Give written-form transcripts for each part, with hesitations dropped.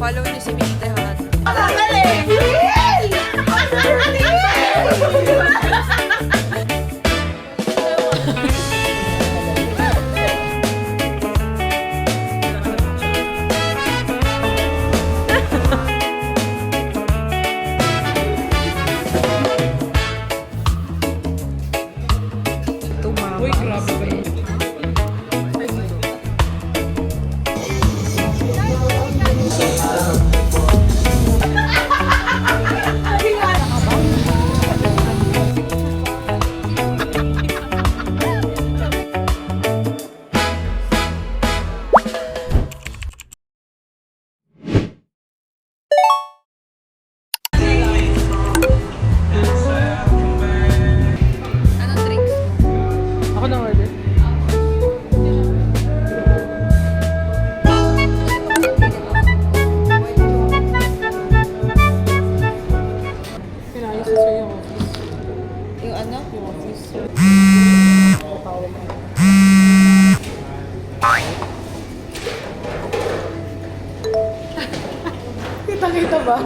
Follow niyo si Miss Tehat. Uy, grabe ba yun? Anong drinks? Ako na order. Pinayos sa yung office. Yung ano? Yung office. Kita-kita ba?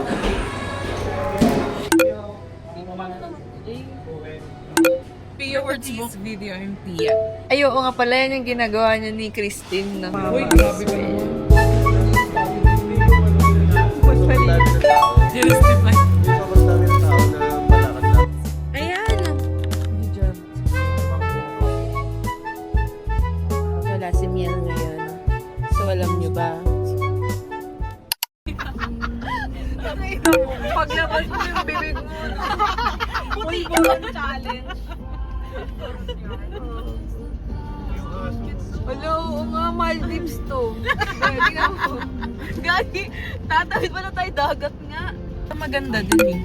Pia Words Book Video yung Pia. Ay, oo nga pala yan yung ginagawa niya ni Christine. Na Uy, grabe ba yun? Justify. Sobrang dami ng tao na malakad lang. Ayan. Wala si Miel ngayon. So, alam nyo ba? Paglabas mo yung bibig mo. Puti ka ba challenge? Hello, oo nga, Maldives to. Pwede nga po. Gagi, tatawid pa na tayo dagat nga. Maganda din eh.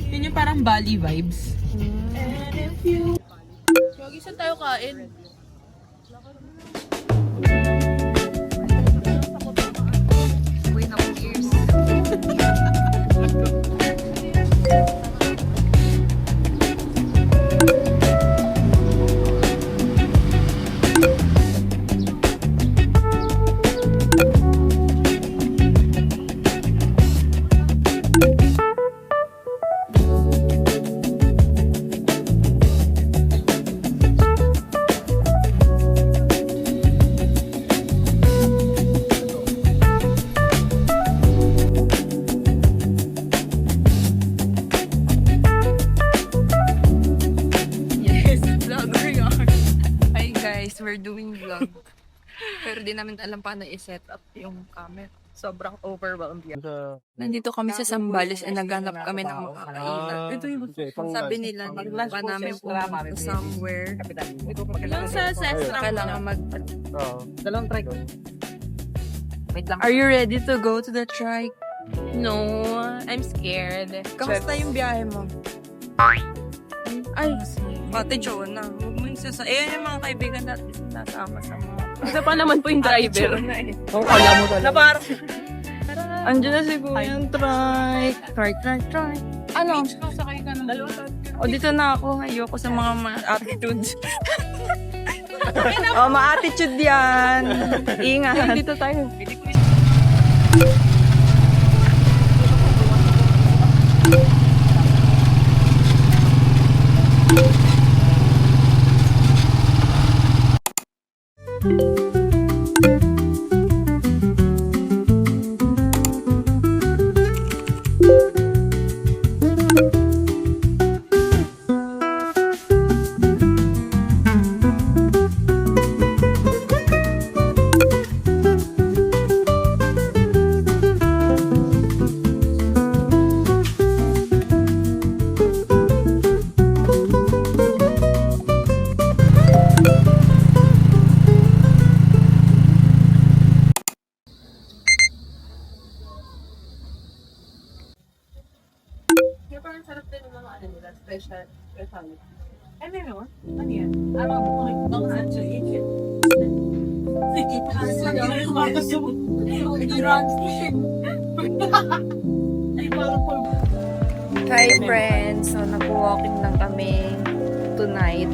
Yun yung parang Bali vibes. Gagi, saan tayo kain? Wait na years. Yes, vlogger yarn. Hi guys, we're doing vlog. Pero di namin alam paano i-set up yung camera. Sobrang overwhelmed yan. Nandito kami sa Zambales and naghanap kami ng makakainan. Ito yung sabi nila, pa namin pumunta somewhere. Yung sa Sestra, kailangan mag... Dalawang try ko. Are you ready to go to the trike? No, I'm scared. Kamusta yung biyahe mo? Ay, Ate Jonah, huwag mo yung sasa... Eh, yung mga kaibigan natin nasama sa mga... Isa pa naman po yung driver. Oo, kala mo talaga. Na parang... Andiyan na si Kuya trike. Trike. Ano? Sakay ka ng dalawa. O, dito na ako. Ayoko sa mga attitudes. O, ma-attitude yan. Ingat. Dito tayo. Parang sarap din ng mga ano nila, special. Ano yun? Ano yan? Ano mga Sancho Egypt. Hi friends! So nag-walking lang kami tonight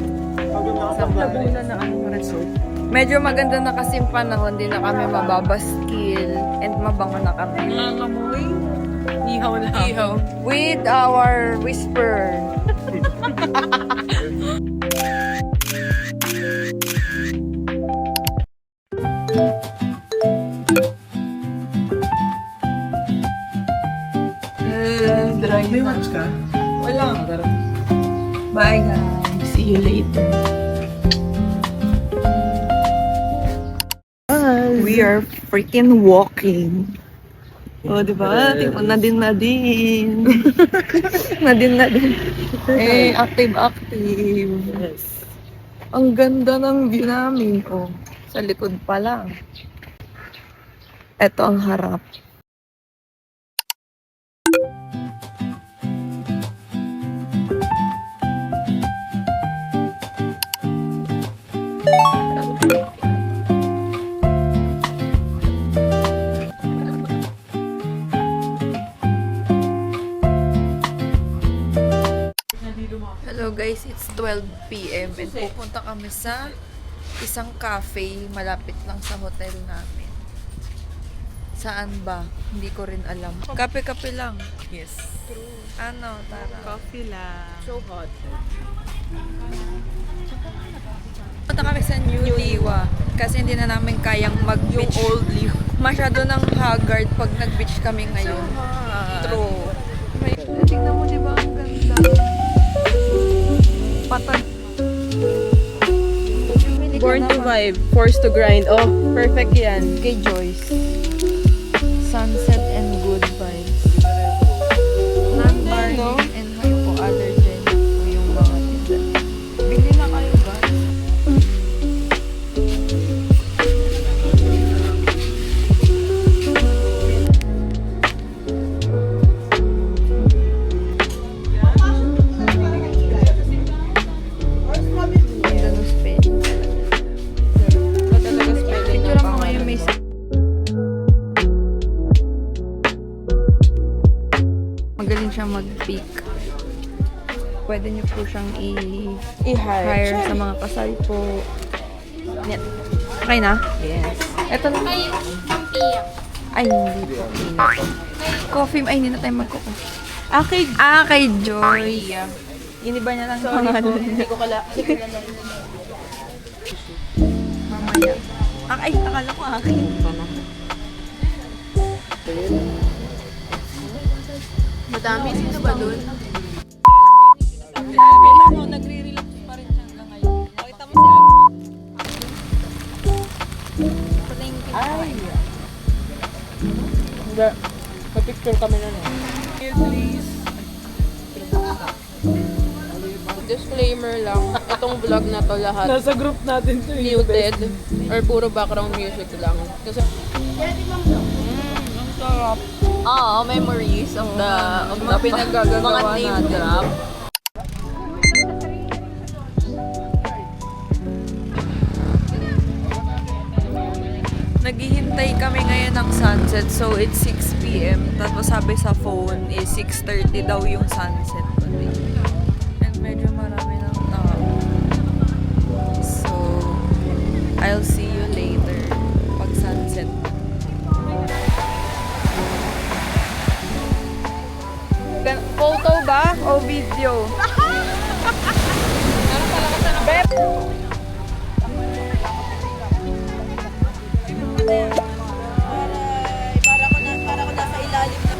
sa Laguna na anong resort. Medyo maganda na kasi yung panahon, di na kami mababaskil and mabango na kami. Nangangamoy. Ihaw na. Ihaw. With our whisper. Dry May na. watch ka? Wala. Bye guys. See you later. We are freaking walking. Oh, di ba? Tingnan na din. na din. Eh, active. Yes. Ang ganda ng view namin. Oh, sa likod pa lang. Ito ang harap. Hello guys, it's 12 p.m. and pupunta kami sa isang cafe malapit lang sa hotel namin. Saan ba? Hindi ko rin alam. Kape-kape lang. Yes. True. Ano, tara. Coffee lang. So hot. Punta kami sa New Liwa kasi hindi na namin kayang mag-beach. Yung old Liwa. Masyado ng haggard pag nag-beach kami ngayon. True. Tingnan mo, di ba? Ang ganda. Patag. Born to vibe, forced to grind. Oh, perfect yan. Kay Joyce. Sunset and good vibes. Non-barley no? and hypoallergenic po yung mga tinda. Bili na kayo guys. Ganda ng spelling. Talaga spelling Picture mo ngayon may magaling siya mag-pick. Pwede niyo po siyang i-hire sa mga kasal po. Net. Okay na? Yes. Ito na. Ay, hindi po. Coffee. Ay, hindi na tayo mag-coffee. Kay Joy. Iniba niya lang yung pangalan. Hindi ko kala. Mamaya. Ay, akala ko akin. Madami. Sino ba dun? Nagre-relax pa rin siya hanggang ngayon. Pakita mo si Alvin. Palengke. Ay. Hindi. Pa-picture kami na no. Please. Disclaimer lang. Itong vlog na to lahat. Nasa group natin to. Muted. Or puro background music lang. Kasi Oo, memories of the pinagagagawa mga name natin. drop. Naghihintay kami ngayon ng sunset, so it's 6 p.m. Tapos sabi sa phone is 6:30 daw yung sunset today. And medyo marami ng tao. So, I'll see you later pag sunset. Photo ba o video? para ko nasa ilalim na.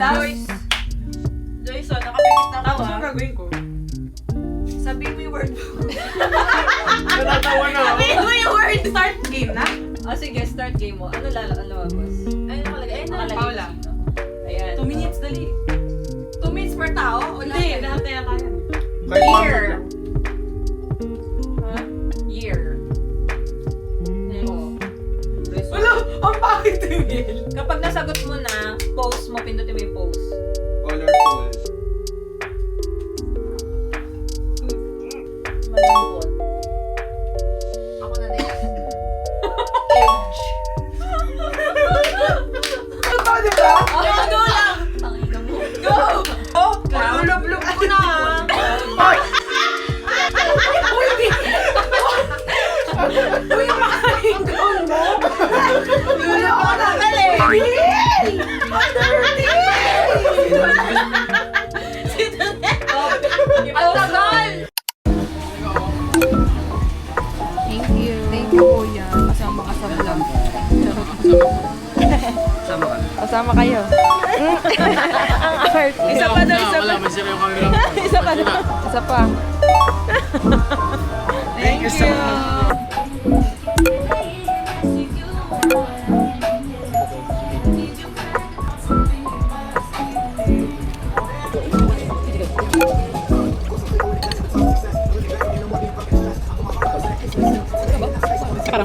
Joyce, nakapikit na ako. Tapos ang gagawin ko? Sabihin mo yung word mo. Natatawa na ako. Sabihin mo yung word. Start game na? Sige, start game mo. Ano lalabas? Ayun nakalagay. Ayun nakalagay. Paula. Ayan. 2 minutes, dali. 2 minutes per tao? O Hindi, lahat? lahat na yan kaya. Kahit Year. pang- Year. Oo. Wala, ang pangit Emil. Kapag nasagot mo na, post mo, pindutin mo yung post. Colorful. Malambot. Ako na din. Age. Ano diba? Go lang! Tangina mo. Go! Oh, lulub-lub ko na. Uy, makain doon mo! Lulub ko na pala eh. Ang tagal! Thank you. Thank you, Kuya. Kasama ka sa vlog. Sama ka. Kasama kayo. Ang art. Isa pa daw, isa pa. Wala, may sila yung camera. Isa pa daw. Isa pa. Thank you so much. Para